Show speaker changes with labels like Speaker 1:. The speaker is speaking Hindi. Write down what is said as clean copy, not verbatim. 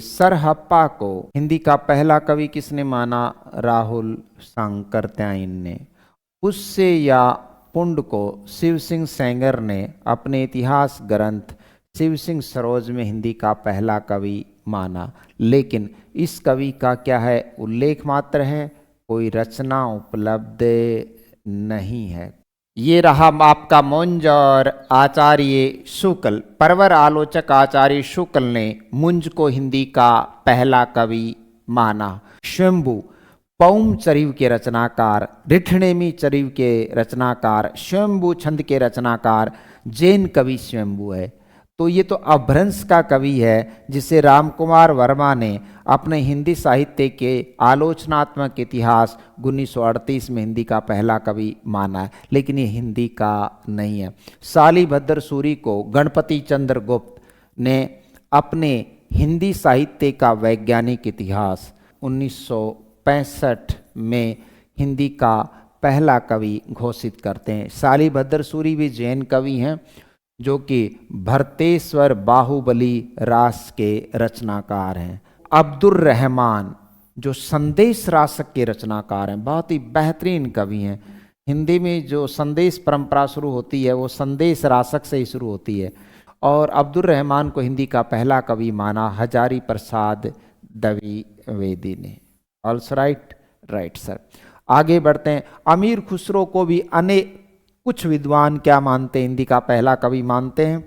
Speaker 1: सरहप्पा को हिंदी का पहला कवि किसने माना? राहुल सांकृत्यायन ने। पुष्य या पुंड को शिव सिंह सेंगर ने अपने इतिहास ग्रंथ शिव सिंह सरोज में हिंदी का पहला कवि माना, लेकिन इस कवि का क्या है? उल्लेख मात्र है, कोई रचना उपलब्ध नहीं है। ये रहा आपका मुंज और आचार्य शुक्ल। परवर आलोचक आचार्य शुक्ल ने मुंज को हिंदी का पहला कवि माना। स्वयंभू पौम चरिव के रचनाकार, रिठणेमी चरिव के रचनाकार, स्वयंभू छंद के रचनाकार जैन कवि स्वयंभू है। तो ये तो अपभ्रंश का कवि है जिसे रामकुमार वर्मा ने अपने हिंदी साहित्य के आलोचनात्मक इतिहास 1938 में हिंदी का पहला कवि माना है, लेकिन ये हिंदी का नहीं है। शालिभद्र सूरी को गणपति चंद्र गुप्त ने अपने हिंदी साहित्य का वैज्ञानिक इतिहास 1965 में हिंदी का पहला कवि घोषित करते हैं। शालिभद्र सूरी भी जैन कवि हैं जो कि भरतेश्वर बाहुबली रास के रचनाकार हैं। अब्दुर रहमान जो संदेश रासक के रचनाकार हैं, बहुत ही बेहतरीन कवि हैं। हिंदी में जो संदेश परंपरा शुरू होती है वो संदेश रासक से ही शुरू होती है, और अब्दुर रहमान को हिंदी का पहला कवि माना हजारी प्रसाद द्विवेदी ने। Also right sir. आगे बढ़ते हैं। अमीर खुसरो को भी अनेक कुछ विद्वान क्या मानते हैं? हिंदी का पहला कवि मानते हैं।